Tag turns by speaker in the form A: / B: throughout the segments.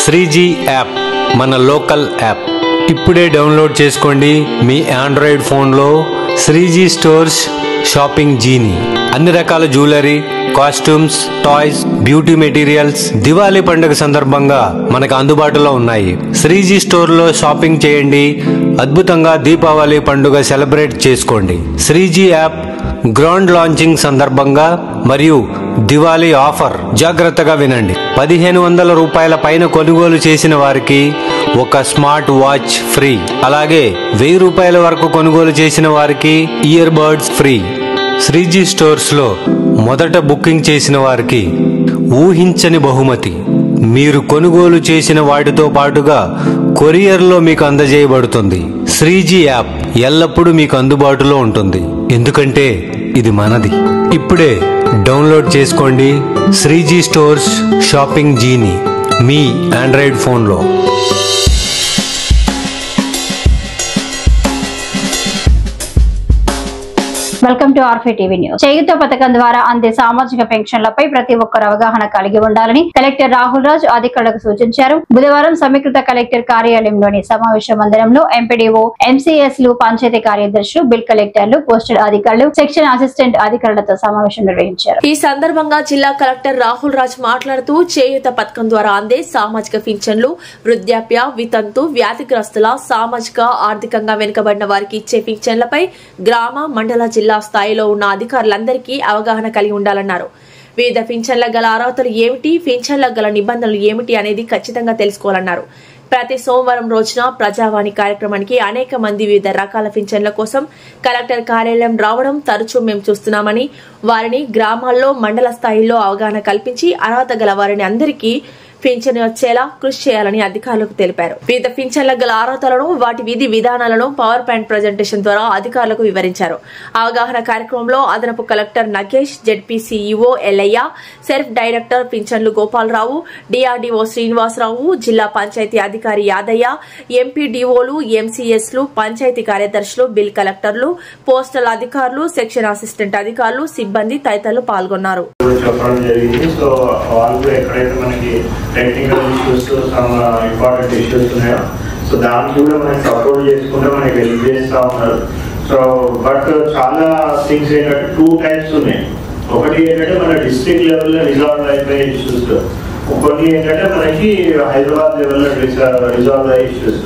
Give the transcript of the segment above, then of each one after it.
A: 3G app మన local app ఇప్పుడే download చేసుకోండి మీ ఆండ్రాయిడ్ ఫోన్లో 3G స్టోర్స్ షాపింగ్ జీని అన్ని రకాల jewellery costumes toys beauty materials Diwali పండుగ సందర్భంగా మనకు అందుబాటులో ఉన్నాయి 3G స్టోర్లో షాపింగ్ చేయండి అద్భుతంగా దీపావళి పండుగ సెలబ్రేట్ చేసుకోండి 3G యాప్ గ్రాండ్ లాంచింగ్ సందర్భంగా మరియు దివాళీ ఆఫర్ జాగ్రత్తగా వినండి 1500 రూపాయల పైన కొనుగోలు చేసిన వారికి ఒక స్మార్ట్ వాచ్ ఫ్రీ అలాగే 1000 రూపాయల వరకు కొనుగోలు చేసిన వారికి ear buds free 3G stores లో మొదట బుకింగ్ చేసిన వారికి ఊహించని బహుమతి మీరు కొనుగోలు చేసిన వాటితో పాటుగా కొరియర్లో మీకు అందజేయబడుతుంది 3G యాప్ ఎల్లప్పుడూ మీకు అందుబాటులో ఉంటుంది ఎందుకంటే ఇది మనది ఇప్పుడే డౌన్లోడ్ చేసుకోండి 3G స్టోర్స్ షాపింగ్ జీని మీ ఆండ్రాయిడ్ ఫోన్లో
B: వెల్కమ్ టు ఆర్ఫీ టీవీ న్యూస్. చేయుత పథకం ద్వారా అందే సామాజిక పెన్షన్లపై ప్రతి ఒక్కరు అవగాహన కలిగి ఉండాలని కలెక్టర్ రాహుల్ రాజ్ అధికారులకు సూచించారు. బుధవారం సమీకృత కలెక్టర్ కార్యాలయంలోని సమావేశ మందిరంలో ఎంపీడీఓ ఎంసీఎస్లు పంచాయతీ కార్యదర్శులు బిల్ కలెక్టర్లు పోస్టల్ అధికారులు సెక్షన్ అసిస్టెంట్ అధికారులతో సమావేశం నిర్వహించారు.
C: ఈ సందర్భంగా జిల్లా కలెక్టర్ రాహుల్ రాజ్ మాట్లాడుతూ చేయుత పథకం ద్వారా అందే సామాజిక పింఛన్లు వృద్ధాప్య వితంతు వ్యాధిగ్రస్తుల సామాజిక ఆర్థికంగా వెనుకబడిన వారికి ఇచ్చే పింఛన్లపై గ్రామ మండల జిల్లా స్థాయిలో ఉన్న అధికారులందరికీ అవగాహన కలిగి ఉండాలన్నారు. వివిధ పింఛన్లకు గల అర్హతలు ఏమిటి, పింఛన్లకు గల నిబంధనలు ఏమిటి అనేది ఖచ్చితంగా తెలుసుకోవాలన్నారు. ప్రతి సోమవారం రోజున ప్రజావాణి కార్యక్రమానికి అనేక మంది వివిధ రకాల పింఛన్ల కోసం కలెక్టర్ కార్యాలయం రావడం తరచూ మేము చూస్తున్నామని వారిని గ్రామాల్లో మండల స్థాయిలో అవగాహన కల్పించి అర్హత గల వారిని అందరికీ పింఛన్ వచ్చేలా కృషి చేయాలని అధికారులకు తెలిపారు. వివిధ పింఛన్లకు గల అర్హతలను వాటి విధి విధానాలను పవర్ పాయింట్ ప్రజెంటేషన్ ద్వారా అధికారులకు వివరించారు. అవగాహన కార్యక్రమంలో అదనపు collector Nagesh, ZP CEO Ellaiah, SERP director పింఛన్లు గోపాలరావు, డిఆర్డీఓ శ్రీనివాసరావు, జిల్లా పంచాయతీ అధికారి యాదయ్య, ఎంపీడీఓలు, ఎంసీఎస్లు, పంచాయతీ కార్యదర్శులు, బిల్ కలెక్టర్లు, పోస్టల్ అధికారులు, సెక్షన్ అసిస్టెంట్ అధికారులు, సిబ్బంది తదితరులు పాల్గొన్నారు.
D: Technical issues some important issues ఉన్నాయో సో దానికి కూడా మనకి సపోర్ట్ చేసుకుంటే మనకి హెల్ప్ చేస్తూ ఉన్నారు. సో బట్ చాలా థింగ్స్ ఏంటంటే 2 టైప్స్ ఉన్నాయి. ఒకటి ఏంటంటే మన డిస్ట్రిక్ట్ లెవెల్లో రిజాల్వ్ అయిపోయే ఇష్యూస్, కొన్ని ఏంటంటే మనకి హైదరాబాద్ లెవెల్లో రిజాల్వ్ అయ్యే ఇష్యూస్.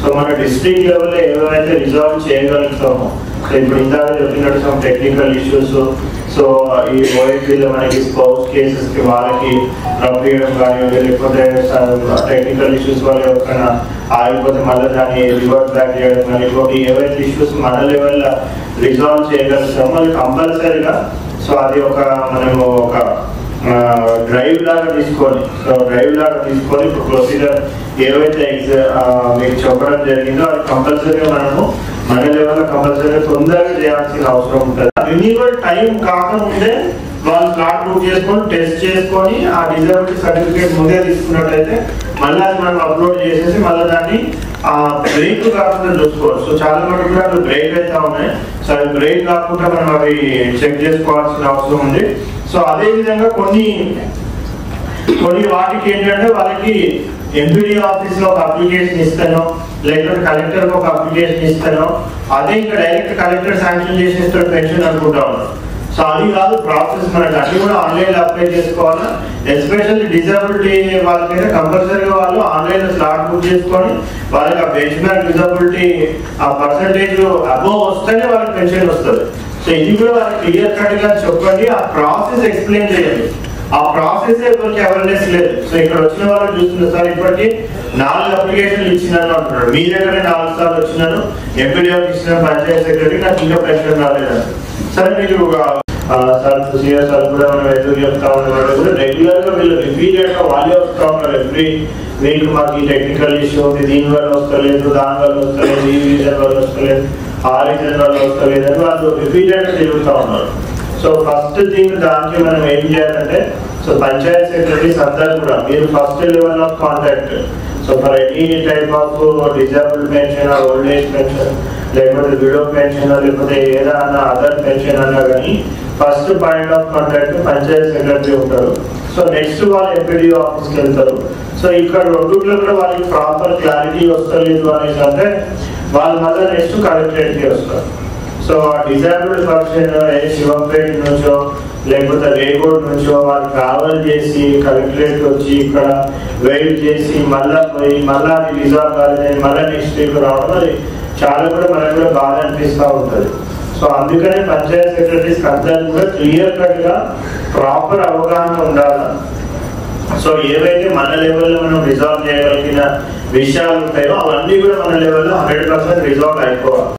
D: సో మన డిస్ట్రిక్ట్ లెవెల్లో ఏవైతే రిజాల్వ్ చేయగలుగుతామో సో ఇప్పుడు ఇందాక చెప్పినట్టు సమ్ టెక్నికల్ ఇష్యూస్ సో ఈ ఓఎఫ్లో మనకి స్పౌస్ కేసెస్కి వాళ్ళకి పంపించడం కానివ్వండి లేకపోతే టెక్నికల్ ఇష్యూస్ వాళ్ళు ఎవరికైనా ఆగిపోతే మళ్ళీ దాన్ని రివర్ట్ బ్యాక్ చేయడం కానీ ఇటువంటి ఏవైతే ఇష్యూస్ మన లెవెల్లో రిజాల్వ్ చేయగలుగుతామో అది కంపల్సరీగా సో అది మనము ఒక డ్రైవ్ లాగా తీసుకొని ఇప్పుడు ప్రొసీజర్ ఏవైతే మీకు చెప్పడం జరిగిందో అది కంపల్సరీగా మనము మన లెవెల్లో కంపల్సరీగా తొందరగా చేయాల్సిన అవసరం ఉంటుంది. రిన్యూవల్ టైం కాకముందే వాళ్ళు స్లాట్ బుక్ చేసుకొని టెస్ట్ చేసుకొని ఆ డిజబిలిటీ సర్టిఫికేట్ ముందే తీసుకున్నట్టయితే మళ్ళీ అది మనం అప్లోడ్ చేసేసి మళ్ళీ దాన్ని బ్రేక్ కాకుండా చూసుకోవచ్చు. సో చాలా మటుకు కూడా అవి బ్రేక్ అవుతా ఉన్నాయి. సో అవి బ్రేక్ కాకుండా మనం అవి చెక్ చేసుకోవాల్సిన అవసరం ఉంది. సో అదేవిధంగా కొన్ని వాటికి ఏంటంటే వాళ్ళకి ఎంపీడీ ఆఫీస్ లో ఒక అప్లికేషన్ ఇస్తానో లేకపోతే కలెక్టర్ ఒక అప్లికేషన్ ఇస్తానో అదే ఇంకా డైరెక్ట్ కలెక్టర్ శాంక్షన్ చేసేస్తాడు పెన్షన్ అనుకుంటా ఉన్నాం. సో అది కాదు ప్రాసెస్, మనకి అన్ని కూడా ఆన్లైన్ లో అప్లై చేసుకోవాలా. ఎస్పెషల్లీ డిజబిలిటీ వాళ్ళకైతే కంపల్సరీగా వాళ్ళు ఆన్లైన్ లో స్లాట్ బుక్ చేసుకొని వాళ్ళకి ఆ బెంచ్ మార్క్ డిజబిలిటీ ఆ పర్సంటేజ్ అబోవ్ వస్తేనే వాళ్ళకి పెన్షన్ వస్తుంది. సో ఇది కూడా వాళ్ళకి క్లియర్ కట్ గా చెప్పండి, ఆ ప్రాసెస్ ఎక్స్ప్లెయిన్ చేయండి. ఆ ప్రాసెస్ ఎవరికి అవేర్నెస్ లేదు. సో ఇక్కడ వచ్చిన వాళ్ళు చూస్తున్నారు సార్ ఇప్పటికీ 4 అప్లికేషన్లు ఇచ్చినాను అంటున్నాడు. మీ దగ్గర 4 సార్లు వచ్చినాను, ఎంపీడీఓకి ఇచ్చినాను, పంచాయతీ సెక్రటరీ నాకు ఇంకా పెన్షన్ రాలేదండి. సరే మీరు సార్ సీనియర్ సార్ కూడా మనం ఎదురు చెప్తా ఉన్నవాళ్ళు కూడా రెగ్యులర్ గా వీళ్ళు రిపీటెడ్ గా వాళ్ళే వస్తూ ఉన్నారు. ఎవ్రీ వీక్ మాకు ఈ టెక్నికల్ ఇష్యూ ఉంది, దీని వల్ల వస్తలేదు, దాని వల్ల వస్తలేదు, ఈ రీజన్ వల్ల వస్తలేదు, ఆ రీజన్ వల్ల వస్తలేదు అని వాళ్ళు రిపీటెడ్ గా తిరుగుతూ ఉన్నారు. సో ఫస్ట్ థింగ్ దానికి మనం ఏం చేయాలంటే సో పంచాయత్ సెక్రటరీస్ అందరూ కూడా మీరు first level of contact so for any type of disabled pension or old age pension లేకపోతే విడో పెన్షన్ లేకపోతే ఏదైనా అదర్ పెన్షన్ అన్నా కానీ first point of contact panchayat secretary ఉంటారు. సో నెక్స్ట్ వాళ్ళు ఎంపీడీఓ ఆఫీస్కి వెళ్తారు. సో ఇక్కడ రెండులో కూడా వాళ్ళకి ప్రాపర్ క్లారిటీ వస్తలేదు అనేసి అంటే వాళ్ళు మళ్ళీ నెక్స్ట్ కలెక్టరేట్కి వస్తారు. సో ఆ డిజేబుల్డ్ పర్సన్ శివంపేట నుంచో లేకపోతే రేగోడ్ నుంచో వాళ్ళు ట్రావెల్ చేసి కలెక్టరేట్ వచ్చి ఇక్కడ వెయిట్ చేసి మళ్ళా పోయి మళ్ళీ అది రిజాల్వ్ కాలేదు మళ్ళీ నెక్స్ట్ వీక్ రావడం అది చాలా కూడా మనకు కూడా బాధ అనిపిస్తూ ఉంటుంది. సో అందుకనే పంచాయత్ సెక్రటరీస్ అందరూ కూడా క్లియర్ కట్ గా ప్రాపర్ అవగాహన ఉండాలి. సో ఏవైతే మన లెవెల్లో మనం రిజాల్వ్ చేయగలిగిన విషయాలు ఉంటాయో అవన్నీ కూడా మన లెవెల్లో 100% రిజాల్వ్ అయిపోవాలి.